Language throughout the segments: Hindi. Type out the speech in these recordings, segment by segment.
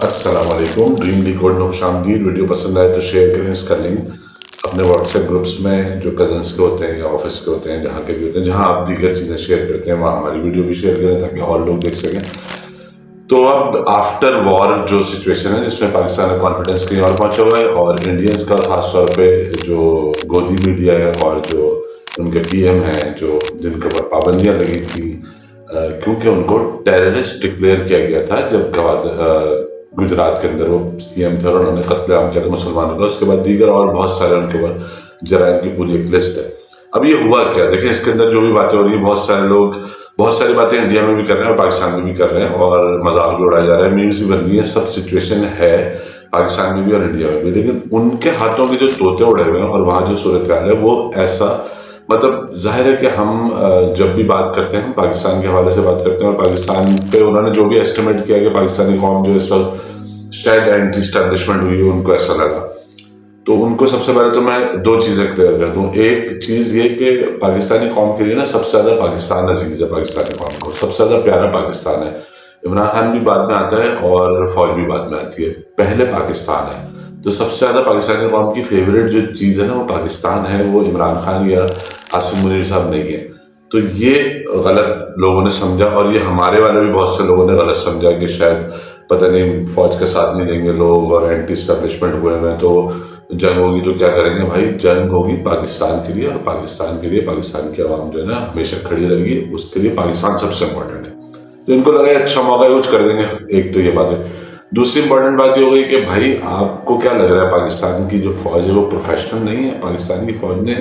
अस्सलाम वालेकुम। ड्रीम डिकोड में खुशामदीद। वीडियो पसंद आए तो शेयर करें इसका लिंक अपने व्हाट्सएप ग्रुप्स में, जो कजन्स के होते हैं या ऑफिस के होते हैं, जहाँ के भी होते हैं, जहाँ आप दीगर चीज़ें शेयर करते हैं वहाँ हमारी वीडियो भी शेयर करें ताकि और लोग देख सकें। तो अब आफ्टर वॉर जो सिचुएशन है जिसमें पाकिस्तान का कॉन्फिडेंस कहीं और पहुंचा हुआ है और इंडियंस का खास तौर पे जो गोदी मीडिया है और जो उनके पीएम हैं जो जिनके ऊपर पाबंदियां लगी थी क्योंकि उनको टेररिस्ट डिक्लेयर किया गया था जब गुजरात के अंदर वो सीएम थे और उन्होंने कत्लेआम किया था मुसलमानों का। उसके बाद दीगर और बहुत सारे उनके ऊपर जराइम की पूरी एक लिस्ट है। अब ये हुआ क्या, देखें इसके अंदर जो भी बातें हो रही है, बहुत सारे लोग बहुत सारी बातें इंडिया में भी कर रहे हैं और पाकिस्तान में भी कर रहे हैं और मजाक भी उड़ाया जा रहा है, मीम्स भी बन रही है। सब सिचुएशन है पाकिस्तान में भी और इंडिया में भी, लेकिन उनके हाथों के जो तोते उड़े हुए हैं और वहाँ जो सूरत हाल है वो ऐसा, मतलब जाहिर है कि हम जब भी बात करते हैं हम पाकिस्तान के हवाले से बात करते हैं और पाकिस्तान पे उन्होंने जो भी एस्टिमेट किया कि पाकिस्तानी कौम जो इस वक्त शायद एंटी स्टैब्लिशमेंट हुई है, उनको ऐसा लगा। तो उनको सबसे पहले तो मैं दो चीज़ें क्लियर कर दूं। एक चीज़ ये कि पाकिस्तानी कौम के लिए ना सबसे ज़्यादा पाकिस्तान अजीज है, पाकिस्तानी कौम को सबसे ज़्यादा प्यारा पाकिस्तान है। इमरान खान भी बाद में आता है और फौज भी बाद में आती है, पहले पाकिस्तान है। तो सबसे ज़्यादा पाकिस्तानी कौम की फेवरेट जो चीज़ है ना वो पाकिस्तान है, वो इमरान खान या आसिम मुनीर साहब नहीं है। तो ये गलत लोगों ने समझा और ये हमारे वाले भी बहुत से लोगों ने गलत समझा कि शायद पता नहीं फौज का साथ नहीं देंगे लोग और एंटी स्टैब्लिशमेंट हुए हैं तो जंग होगी तो क्या करेंगे। भाई जंग होगी पाकिस्तान के लिए और पाकिस्तान के लिए पाकिस्तान की आवाम जो है ना हमेशा खड़ी रहेगी, उसके लिए पाकिस्तान सबसे इम्पोर्टेंट है। तो इनको लगा अच्छा मौका है कुछ कर देंगे। एक तो ये बात है। दूसरी इंपॉर्टेंट बात ये हो गई कि भाई आपको क्या लग रहा है पाकिस्तान की जो फौज है वो प्रोफेशनल नहीं है। पाकिस्तान की फौज ने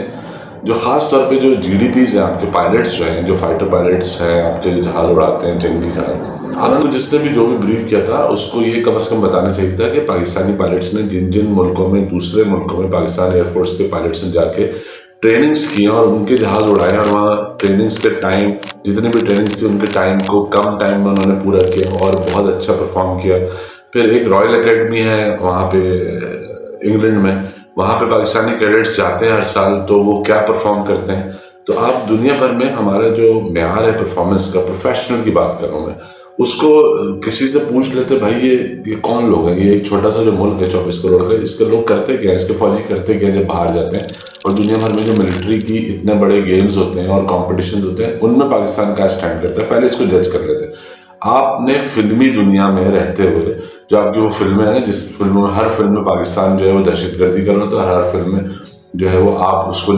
जो खास तौर पे जो जीडीपीज हैं, आपके पायलट्स जो हैं, जो फाइटर पायलट्स हैं, आपके जो जहाज उड़ाते हैं जंगी जहाज, हालांकि जिसने भी जो भी ब्रीफ किया था उसको ये कम से कम बताना चाहिए था कि पाकिस्तानी पायलट्स ने जिन जिन मुल्कों में, दूसरे मुल्कों में पाकिस्तान एयरफोर्स के पायलट्स ने जाके ट्रेनिंग्स की और उनके जहाज उड़ाए और वहाँ ट्रेनिंग्स के टाइम, जितनी भी ट्रेनिंग्स थी उनके टाइम को कम टाइम में उन्होंने पूरा किया और बहुत अच्छा परफॉर्म किया। फिर एक रॉयल एकेडमी है वहाँ पे इंग्लैंड में, वहाँ पे पाकिस्तानी कैडेट्स जाते हैं हर साल, तो वो क्या परफॉर्म करते हैं। तो आप दुनिया भर में हमारा जो म्यार है परफॉर्मेंस का, प्रोफेशनल की बात कर रहा हूँ मैं, उसको किसी से पूछ लेते भाई ये कौन लोग हैं, ये एक छोटा सा जो मुल्क है 24 करोड़ का, इसके लोग करते क्या, इसके फौजी करते क्या जब बाहर जाते हैं। और दुनिया भर में जो मिलिट्री की इतने बड़े गेम्स होते हैं और कॉम्पिटिशन होते हैं उनमें पाकिस्तान का स्टैंड करता है, पहले इसको जज कर लेते हैं। आपने फिल्मी दुनिया में रहते हुए जो आपकी वो फिल्में हैं ना, जिस फिल्मों में हर फिल्म में पाकिस्तान जो है वो दहशतगर्दी कर रहा होता है, हर फिल्म में जो है वो आप उसको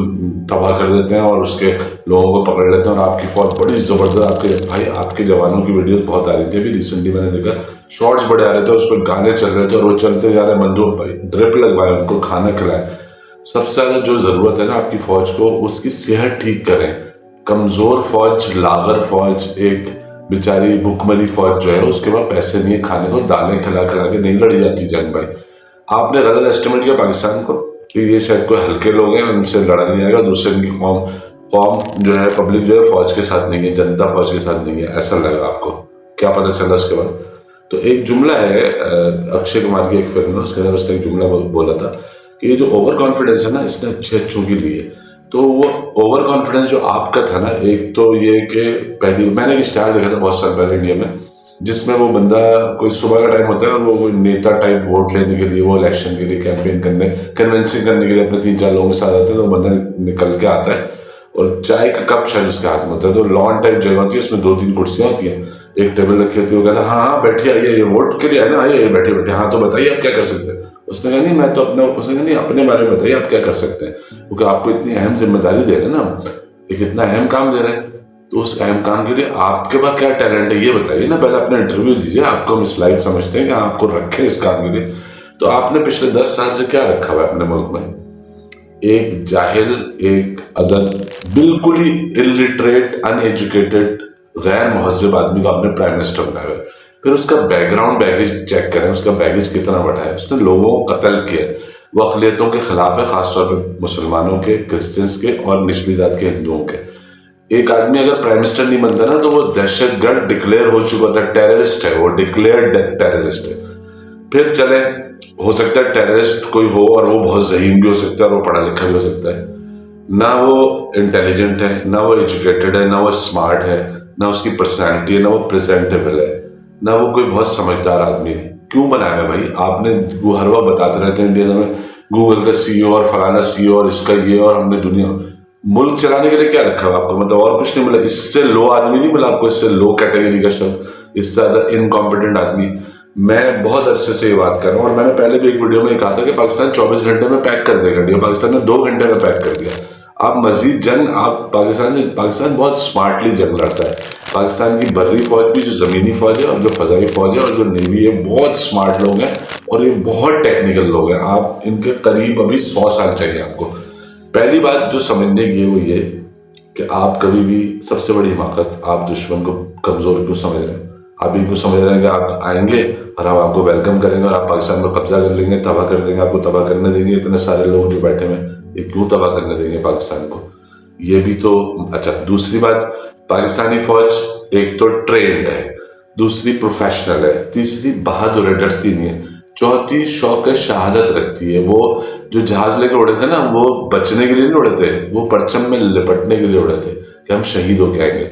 तबाह कर देते हैं और उसके लोगों को पकड़ लेते हैं और आपकी फौज बड़ी जबरदस्त, आपके भाई आपके जवानों की वीडियोस बहुत आ रही थी। अभी रिसेंटली मैंने देखा शॉर्ट्स बड़े आ रहे थे, उस पर गाने चल रहे थे और वो चलते जा रहे बंदूक, भाई ड्रिप लगवाए, उनको खाना खिलाए। सबसे ज्यादा जो जरूरत है ना आपकी फौज को, उसकी सेहत ठीक करें। कमजोर फौज, लागर फौज, एक बेचारी भूखमरी फौज जो है उसके पास पैसे नहीं है खाने को, दालें खिला खिला के नहीं लड़ी जाती जंग। भाई आपने गलत एस्टिमेट किया पाकिस्तान को कि ये शायद कोई हल्के लोग हैं, उनसे लड़ा नहीं जाएगा। दूसरे इनकी कौम जो है, पब्लिक जो है फौज के साथ नहीं है, जनता फौज के साथ नहीं है, ऐसा लगा आपको। क्या पता चला उसके बाद? तो एक जुमला है अक्षय कुमार की एक फिल्म है, उसके अंदर उसने एक जुमला बोला था कि ये जो ओवर कॉन्फिडेंस है ना, इसने अच्छों की ली है। तो वो ओवर कॉन्फिडेंस जो आपका था ना, एक तो ये कि पहली मैंने एक स्टार देखा था बहुत साल पहले इंडिया में, जिसमें वो बंदा कोई सुबह का टाइम होता है और वो नेता टाइप वोट लेने के लिए, वो इलेक्शन के लिए कैंपेन करने, कन्विंसिंग करने के लिए अपने 3-4 लोगों के साथ आते हैं। तो बंदा निकल के आता है और चाय का कप शायद उसके हाथ में होता है। तो लॉन टाइप जगह होती है, उसमें 2-3 कुर्सियां होती हैं, एक टेबल रखी होती है। वो कहता है हाँ बैठिए, आइए, ये वोट के लिए आए ना, आइए बैठे बैठे, हाँ तो बताइए आप क्या कर सकते हैं। उसने कहा नहीं मैं तो उसने कहा नहीं अपने बारे में बताइए आप क्या कर सकते हैं, क्योंकि आपको इतनी अहम जिम्मेदारी दे रहे हैं ना, एक इतना अहम काम दे रहे हैं, तो उस अहम काम के लिए आपके पास क्या टैलेंट है ये बताइए ना, पहले अपना इंटरव्यू दीजिए। आपको हम इस लायक समझते हैं कि आपको रखें इस काम के लिए। तो आपने पिछले 10 साल से क्या रखा हुआ है अपने मुल्क में? एक जाहिल, एक अदर, बिल्कुल ही इलिटरेट, अनएजुकेटेड, गैर मुहज्जब आदमी को आपने प्राइम मिनिस्टर बनाया है। फिर उसका बैकग्राउंड बैगेज चेक करें, उसका बैगेज कितना बड़ा है। उसने लोगों को कत्ल किया, वो अकलियतों के खिलाफ है, खासतौर पर मुसलमानों के, क्रिश्चियंस के और निचली जात के हिंदुओं के। एक आदमी अगर प्राइम मिनिस्टर नहीं बनता ना तो वो दहशतगर्द डिक्लेयर हो चुका था, टेररिस्ट है वो, डिक्लेयर्ड टेररिस्ट है। फिर चले, हो सकता है टेररिस्ट कोई हो और वो बहुत ज़हीन भी हो सकता है और वो पढ़ा लिखा भी हो सकता है। ना वो इंटेलिजेंट है, ना वो एजुकेटेड है, ना वो स्मार्ट है, ना उसकी पर्सनैलिटी है, ना वो प्रेजेंटेबल है, ना वो कोई बहुत समझदार आदमी है। क्यों बनाया है भाई? आपने हर बार बताते रहते हैं इंडिया में गूगल का सीईओ और फलाना सीईओ और इसका ये, और हमने दुनिया मुल्क चलाने के लिए क्या रखा है आपको? मतलब और कुछ नहीं मिला? इससे लो आदमी नहीं मिला आपको? इससे लो कैटेगरी का शब्द, इससे ज्यादा इनकॉम्पिटेंट आदमी? मैं बहुत अरसे से ये बात कर रहा हूँ, और मैंने पहले भी एक वीडियो में कहा था कि पाकिस्तान 24 घंटे में पैक कर देगा इंडिया। पाकिस्तान ने 2 घंटे में पैक कर दिया। आप मजीद जंग, आप पाकिस्तान बहुत स्मार्टली जंग लड़ता है। पाकिस्तान की बर्री फौज भी, जो जमीनी फौज है और जो फजाई फौज है और जो नेवी है, बहुत स्मार्ट लोग हैं और ये बहुत टेक्निकल लोग हैं। आप इनके करीब अभी 100 साल चाहिए आपको। पहली बात जो समझने की है वो ये कि आप कभी भी सबसे बड़ी हिमाकत, आप दुश्मन को कमजोर क्यों समझ रहे हैं? आप ये क्यों समझ रहे हैं कि आप आएंगे और हम आपको वेलकम करेंगे और आप पाकिस्तान में कब्जा कर लेंगे, तबाह कर देंगे, आपको तबाह करने देंगे? इतने सारे लोग जो बैठे हुए, ये क्यों तबाह करने देंगे पाकिस्तान को? ये भी तो अच्छा। दूसरी बात, पाकिस्तानी फौज एक तो ट्रेंड है, दूसरी प्रोफेशनल है, तीसरी बहादुर है, डरती नहीं है, चौथी शौक शहादत रखती है। वो जो जहाज लेकर उड़े थे ना, वो बचने के लिए नहीं उड़े थे, वो परचम में लिपटने के लिए उड़े थे कि हम शहीद होके आएंगे।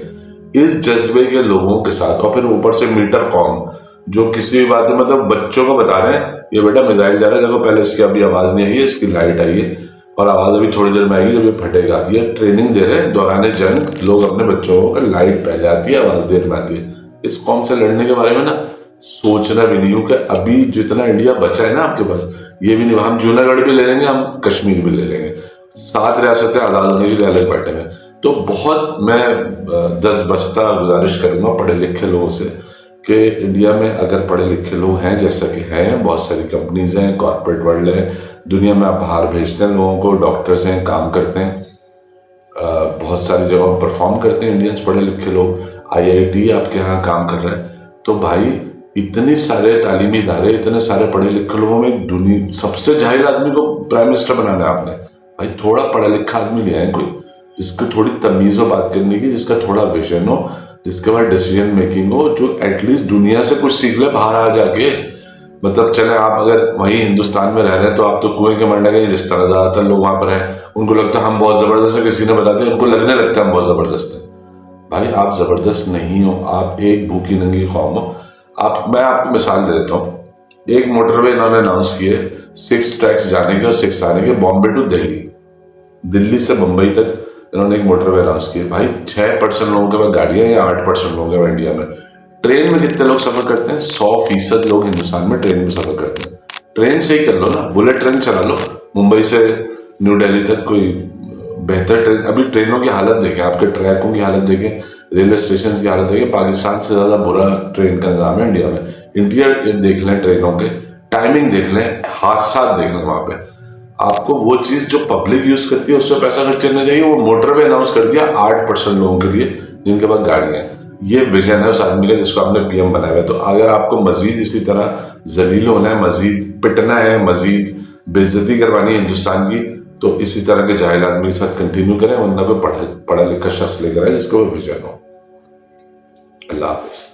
इस जज्बे के लोगों के साथ, और फिर ऊपर से मीटर कॉम जो किसी भी बात है, मतलब बच्चों को बता रहे हैं ये बेटा मिसाइल जा रहा है, देखो पहले इसकी अभी आवाज नहीं आई है, इसकी लाइट आई है और आवाज अभी थोड़ी देर में आएगी जब ये फटेगा। ये ट्रेनिंग दे रहे हैं दौरान जंग लोग अपने बच्चों को, लाइट पहले आती है, आवाज देर में आती है। इस कौम से लड़ने के बारे में ना सोचना भी नहीं हो कि अभी जितना इंडिया बचा है ना आपके पास, ये भी नहीं, हम जूनागढ़ भी ले लेंगे, हम कश्मीर भी ले लेंगे, 7 रियासतें आजाद होने के लिए अलग बैठे में। तो बहुत मैं 10 बस्ता गुजारिश करूंगा पढ़े लिखे लोगों से कि इंडिया में अगर पढ़े लिखे लोग हैं, जैसा कि हैं, बहुत सारी कंपनीज हैं, कॉर्पोरेट वर्ल्ड है, दुनिया में आप बाहर भेजते हैं लोगों को, डॉक्टर्स हैं, काम करते हैं, बहुत सारी जगहों पर परफॉर्म करते हैं इंडियंस पढ़े लिखे लोग, IIT आपके यहाँ काम कर रहा है। तो भाई इतने सारे तालीमी इदारे, इतने सारे पढ़े लिखे लोगों में दुनिया सबसे जाहिल आदमी को प्राइम मिनिस्टर बनाना है आपने। भाई थोड़ा पढ़ा लिखा आदमी ले आए कोई, जिसको थोड़ी तमीज हो बात करने की, जिसका थोड़ा विजन हो, जिसके बाद डिसीजन मेकिंग हो, जो एटलीस्ट दुनिया से कुछ सीख ले बाहर आ जाके। मतलब चले आप अगर वहीं हिंदुस्तान में रह रहे हैं तो आप तो कुएं के मरने गए, जिस तरह ज्यादातर लोग वहां पर हैं, उनको लगता है हम बहुत जबरदस्त है, किसी ने बता दिया उनको लगने लगता है हम बहुत जबरदस्त है। भाई आप जबरदस्त नहीं हो, आप एक भूखी नंगी कौम हो। मैं आपको मिसाल दे देता हूँ। एक मोटरवे इन्होंने अनाउंस किए 6 ट्रैक्स जाने के और 6 आने के, बॉम्बे टू दिल्ली, दिल्ली से मुंबई तक इन्होंने एक मोटरवे अनाउंस किए। भाई 6% लोगों के पास गाड़ियां या 8% लोगों के पास इंडिया में। ट्रेन में कितने लोग सफर करते हैं? 100% लोग हिंदुस्तान में ट्रेन में सफर करते हैं। ट्रेन से ही कर लो ना, बुलेट ट्रेन चला लो मुंबई से न्यू दिल्ली तक, कोई बेहतर ट्रेन। अभी ट्रेनों की हालत देखें, आपके ट्रैकों की हालत देखें, रेलवे स्टेशन की हालत देखें, पाकिस्तान से ज्यादा बुरा ट्रेन का निजाम है इंडिया में। इंटीरियर देख लें, ट्रेनों के टाइमिंग देख लें, हादसा देख लें। वहां पे आपको वो चीज जो पब्लिक यूज करती है उस पर पैसा खर्च करना चाहिए। वो मोटरवे अनाउंस कर दिया 8% लोगों के लिए जिनके पास गाड़ियां हैं। ये विजन है उस आदमी का जिसको आपने PM बनाया है। तो अगर आपको मजीद इसी तरह जलील होना है, मजीद पिटना है, मजीद बेइज्जती करवानी है हिंदुस्तान की, तो इसी तरह के जाहिल आदमी के साथ कंटिन्यू करें, वरना कोई पढ़ा लिखा शख्स लेकर आए जिसको वो विजन हो। अल्लाह हाफिज।